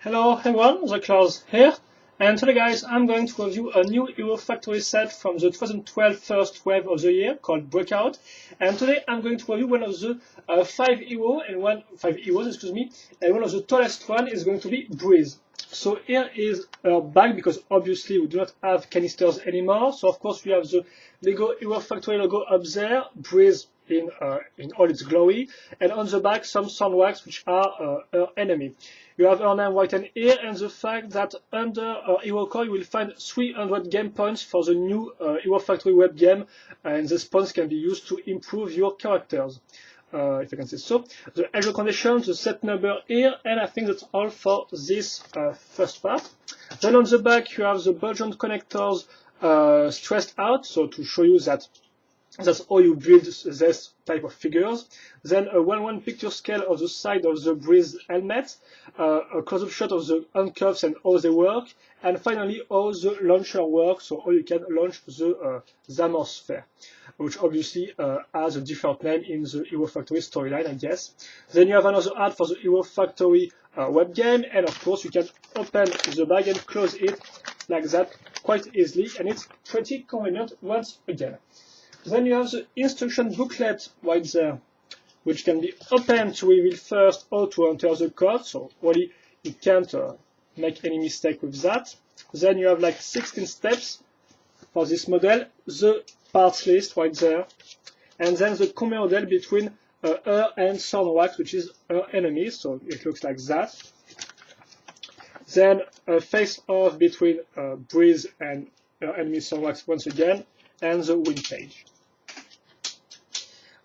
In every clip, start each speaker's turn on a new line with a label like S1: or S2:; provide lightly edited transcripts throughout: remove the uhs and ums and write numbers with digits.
S1: Hello everyone, the Klaus here, and today guys I'm going to review a new Hero Factory set from the 2012 first wave of the year called Breakout, and today I'm going to review one of the five heroes, and one of the tallest one is going to be Breez. So here is her bag, because obviously we do not have canisters anymore, so of course we have the Lego Hero Factory logo up there, Breez in all its glory, and on the back some sound wax which are her enemy. You have her name written here, and the fact that under her hero core you will find 300 game points for the new Hero Factory web game, and these points can be used to improve your characters. If I can say so. The age condition, the set number here, and I think that's all for this first part. Then on the back you have the bulgent connectors stressed out, so to show you that that's how you build this type of figures. Then a 1:1 picture scale of the side of the Breez helmet, a close-up shot of the handcuffs and how they work, and finally how the launcher works, so how you can launch the Zamor sphere, which obviously has a different name in the Hero Factory storyline, I guess. Then you have another ad for the Hero Factory web game, and of course you can open the bag and close it like that quite easily, and it's pretty convenient once again. Then you have the instruction booklet right there, which can be opened to reveal first how to enter the code, so really you can't make any mistake with that. Then you have like 16 steps for this model, the parts list right there, and then the combo model between her and Soundwax, which is her enemy, so it looks like that. Then a face-off between Breez and her enemy Soundwax once again, and the win page.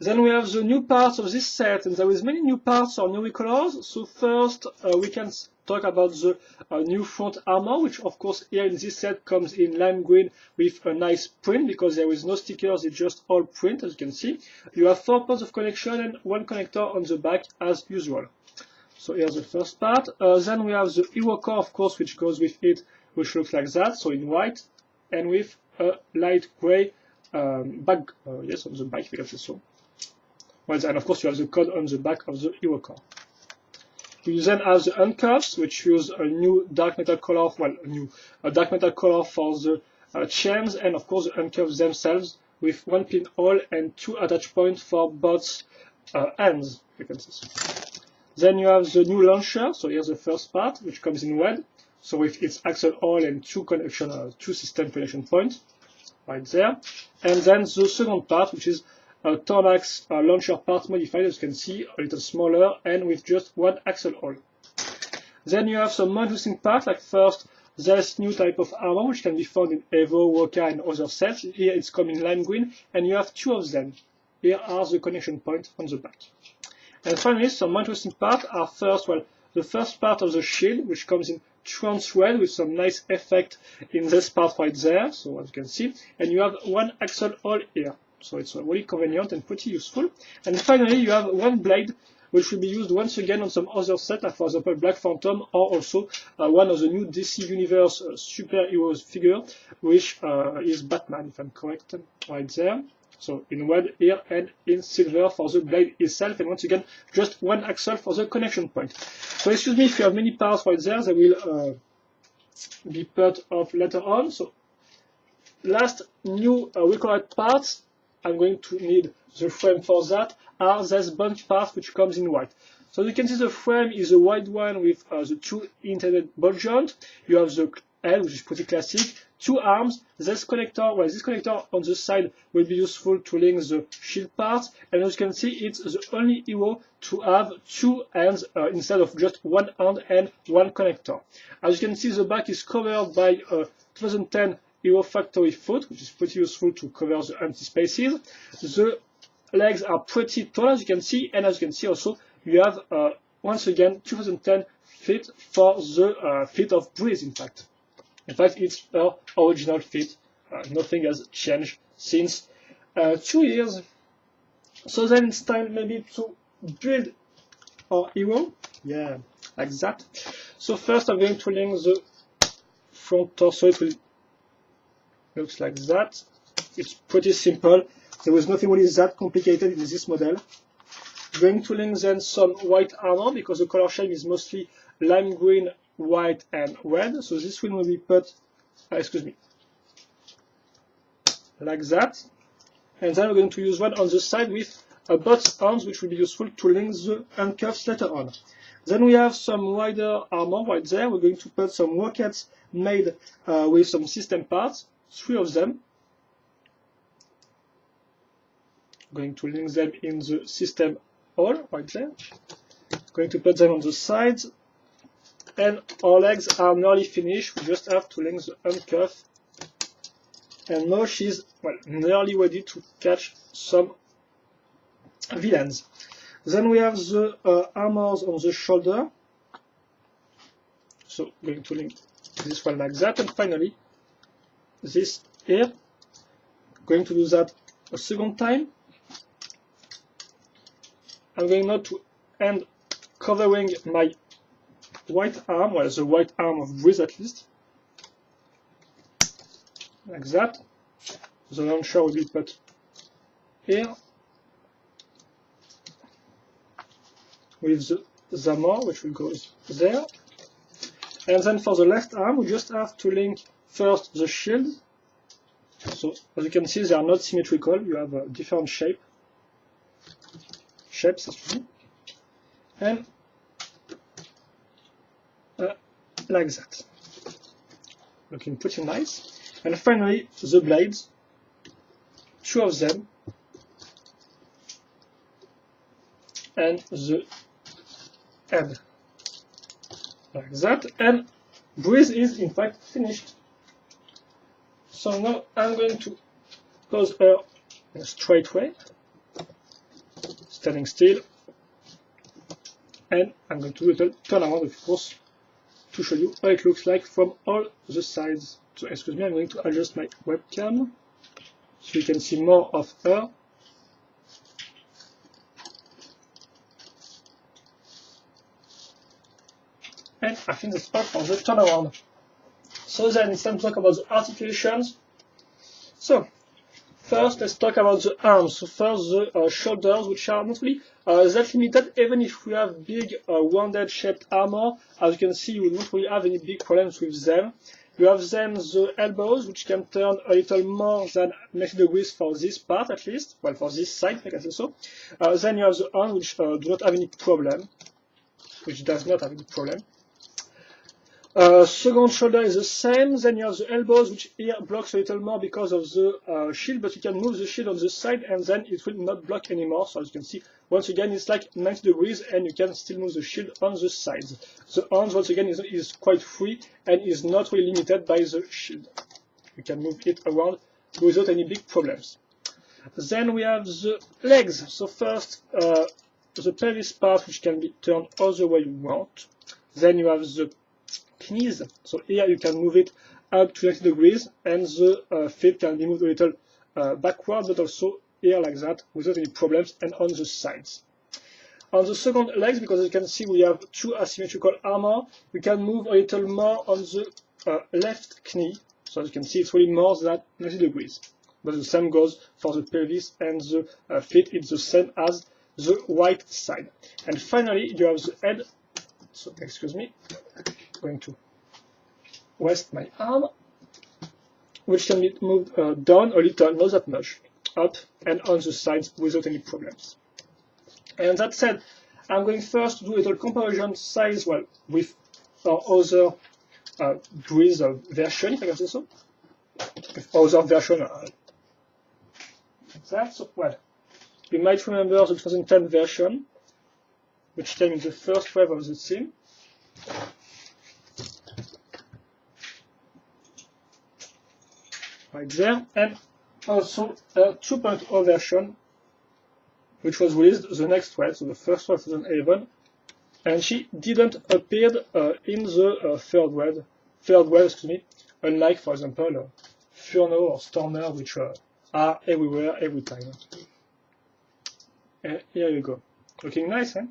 S1: Then we have the new parts of this set, and there is many new parts or new colors. So first we can talk about the new front armor, which of course here in this set comes in lime green with a nice print, because there is no stickers, it's just all print, as you can see. You have 4 points of connection and 1 connector on the back as usual. So here's the first part. Then we have the hero core, of course, which goes with it, which looks like that, so in white and with a light gray back, yes, on the back, if you can say so. Well, and of course you have the code on the back of the hero core. You then have the handcuffs, which use a new dark metal color, a dark metal color for the chains, and of course the handcuffs themselves with 1 pinhole and 2 attach points for both hands, you can see. Then you have the new launcher, so here's the first part, which comes in red, so with its axle hole and 2 system connection points, right there. And then the second part, which is a Tornax launcher part modified, as you can see, a little smaller and with just 1 axle hole. Then you have some more interesting parts, like first, this new type of armor, which can be found in Evo, Woka, and other sets. Here it's coming lime green, and you have 2 of them. Here are the connection points on the back. And finally, some more interesting parts are first, the first part of the shield, which comes in trans red with some nice effect in this part right there, so as you can see, and you have 1 axle hole here. So it's really convenient and pretty useful. And finally, you have 1 blade, which will be used once again on some other set, like for example Black Phantom, or also one of the new DC Universe superheroes figure, which is Batman, if I'm correct, right there. So in red here and in silver for the blade itself, and once again just 1 axle for the connection point. So excuse me if you have many parts right there, they will be part of later on. So last new required parts, I'm going to need the frame for that, are these bunch parts which comes in white. So you can see the frame is a white one with the 2 intended ball joints. You have the head, which is pretty classic, 2 arms, this connector on the side will be useful to link the shield parts, and as you can see it's the only hero to have 2 hands instead of just 1 hand and 1 connector. As you can see, the back is covered by a 2010 Hero Factory foot, which is pretty useful to cover the empty spaces. The legs are pretty tall, as you can see, and as you can see also, you have once again 2010 feet for the feet of Breez, in fact. In fact, it's her original feet. Nothing has changed since 2 years. So then it's time maybe to build our hero. Yeah, like that. So first I'm going to link the front torso. It will looks like that. It's pretty simple. There is nothing really that complicated in this model. Going to link then some white armor, because the color scheme is mostly lime green white and red. So this one will be put, excuse me, like that. And then we're going to use one on the side with both arms, which will be useful to link the handcuffs later on. Then we have some wider armor right there. We're going to put some rockets made with some system parts, 3 of them. Going to link them in the system hole right there. Going to put them on the sides. And our legs are nearly finished. We just have to link the handcuff. And now she's nearly ready to catch some villains. Then we have the armors on the shoulder. So going to link this one like that. And finally, this here. Going to do that a second time. I'm going now to end covering my white arm, well, the white arm of Breez at least. Like that. The launcher will be put here with the Zamor, which will go there. And then for the left arm, we just have to link first the shield. So as you can see, they are not symmetrical. You have a different shapes, actually. And like that. Looking pretty nice. And finally, the blades, 2 of them, and the head, like that. And Breez is in fact finished. So now I'm going to pose her in a straight way, standing still, and I'm going to do a little turn around, of course, to show you how it looks like from all the sides. So excuse me, I'm going to adjust my webcam so you can see more of her. And I think that's all for the turnaround. So then it's time to talk about the articulations. So first let's talk about the arms. So first the shoulders, which are not really that limited. Even if we have big rounded shaped armor, as you can see, you will not really have any big problems with them. You have then the elbows, which can turn a little more than 90 degrees for this part at least, well, for this side, I can say so. Then you have the arms, which do not have any problem, which does not have any problem. Second shoulder is the same. Then you have the elbows, which here blocks a little more because of the shield, but you can move the shield on the side and then it will not block anymore. So as you can see, once again, it's like 90 degrees and you can still move the shield on the sides. The arms, once again, is quite free and is not really limited by the shield. You can move it around without any big problems. Then we have the legs. So first, the pelvis part, which can be turned all the way you want. Then you have the knees. So here you can move it up to 90 degrees and the feet can be moved a little backward, but also here like that without any problems, and on the sides. On the second legs, because as you can see we have 2 asymmetrical armor, we can move a little more on the left knee. So as you can see, it's really more than 90 degrees. But the same goes for the pelvis and the feet. It's the same as the right side. And finally, you have the head. So excuse me, I'm going to rest my arm, which can be moved down a little, not that much, up and on the sides without any problems. And that said, I'm going first to do a little comparison size, well, with our other Breez version, if I can say so. With other version like that. So, well, you might remember the 2010 version, which came in the first wave of the team. Right there, and also a 2.0 version, which was released the next wave, so the first wave 2011, and she didn't appear in the third wave, excuse me, unlike, for example, Furno or Stormer, which are everywhere, every time. And here you go. Looking nice, eh?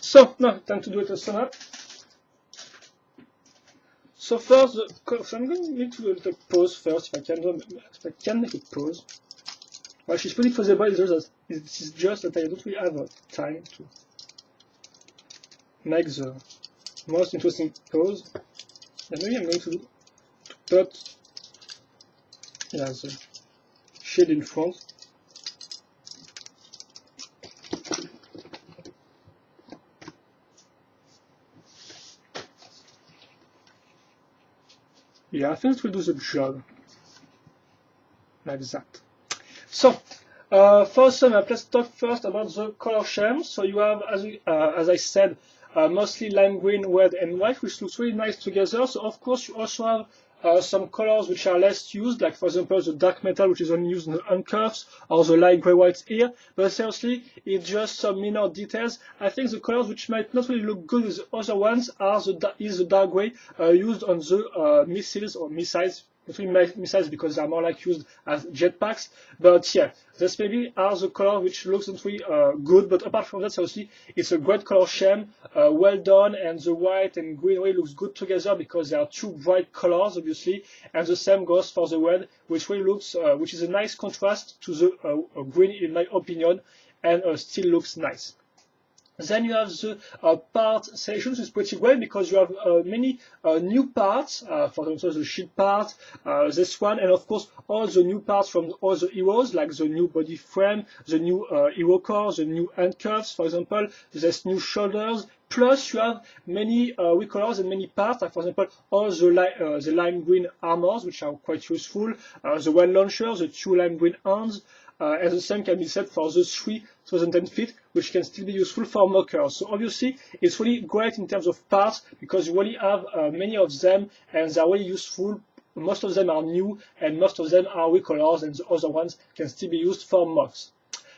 S1: So, now, time to do it a sum up. So first, so I'm going to need to do a little pause first, if I can make a pause. Well, she's pretty feasible, it's just that I don't really have time to make the most interesting pose. And maybe I'm going to put the shield in front. Yeah, I think it will do the job. Like that. So, first, let's talk first about the color scheme. So you have, as I said, mostly lime green, red, and white, which looks really nice together. So of course, you also have some colors which are less used, like for example the dark metal, which is only used in the uncurves, or the light gray white here. But seriously, it's just some minor details. I think the colors which might not really look good with the other ones are the dark gray used on the missiles or missiles. Missiles because they are more like used as jetpacks, but yeah, this maybe are the color which looks really good. But apart from that, seriously, it's a great color scheme, well done, and the white and green really looks good together because they are two bright colors, obviously, and the same goes for the red, which really looks, which is a nice contrast to the green, in my opinion, and still looks nice. Then you have the part selection, which is pretty great because you have many new parts, for example the shield part, this one, and of course all the new parts from all the heroes, like the new body frame, the new hero core, the new hand cuffs, for example, there's new shoulders. Plus, you have many recolors and many parts, like for example all the lime green armors, which are quite useful, the one launcher, the two lime green hands. And the same can be said for the 3010 feet, which can still be useful for mockers. So obviously, it's really great in terms of parts because you really have many of them, and they're really useful. Most of them are new, and most of them are recolors, and the other ones can still be used for mocks.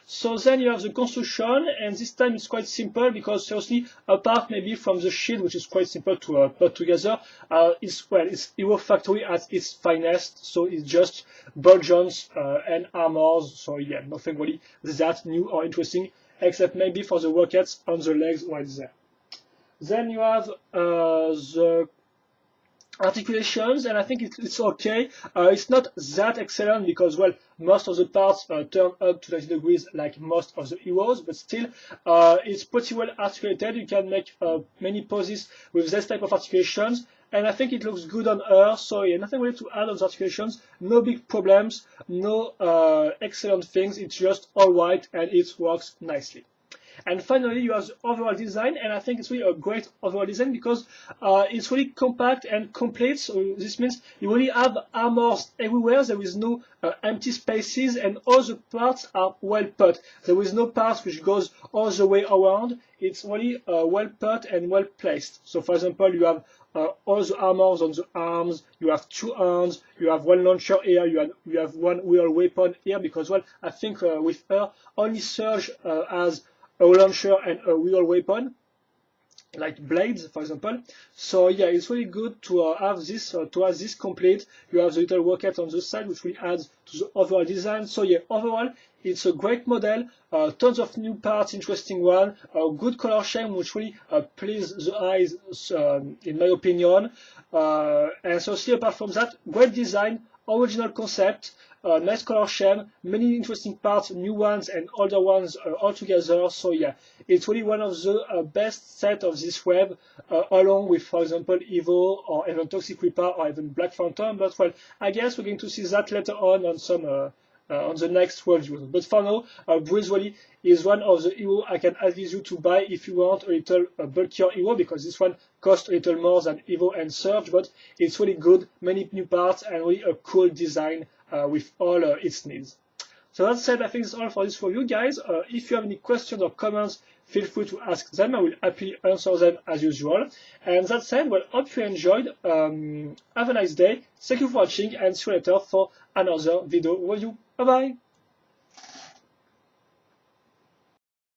S1: So then you have the construction, and this time it's quite simple because seriously, apart maybe from the shield, which is quite simple to put together, it's Hero Factory at its finest. So it's just bulgeons and armors. So yeah, nothing really that new or interesting, except maybe for the rockets on the legs right there. Then you have the articulations, and I think it's okay. It's not that excellent because, well, most of the parts turn up to 90 degrees like most of the heroes, but still it's pretty well articulated. You can make many poses with this type of articulations, and I think it looks good on her. So yeah, nothing really to add on the articulations. No big problems, no excellent things. It's just alright, and it works nicely. And finally, you have the overall design, and I think it's really a great overall design because it's really compact and complete. So this means you really have armors everywhere. There is no empty spaces, and all the parts are well put. There is no part which goes all the way around. It's really well put and well placed. So for example, you have all the armors on the arms, you have two hands, you have one launcher here, you have one wheel weapon here, because, well, I think with her, only Surge has a launcher and a wheel weapon, like blades, for example. So yeah, it's really good to have this complete. You have the little rocket on the side, which really adds to the overall design. So yeah, overall, it's a great model. Tons of new parts, interesting one. Good color scheme, which really please the eyes, in my opinion. And so see, apart from that, great design, original concept. Nice color scheme, many interesting parts, new ones and older ones all together. So yeah, it's really one of the best set of this wave, along with, for example, Evo or even Toxic Reaper or even Black Phantom. But well, I guess we're going to see that later on some on the next review. But for now, Breez really is one of the heroes I can advise you to buy if you want a little bulkier hero, because this one costs a little more than Evo and Surge, but it's really good, many new parts, and really a cool design with all its needs. So that said, I think that's all for this review, guys. If you have any questions or comments, feel free to ask them. I will happily answer them as usual. And that said, well, hope you enjoyed. Have a nice day. Thank you for watching, and see you later for another video review. Bye bye.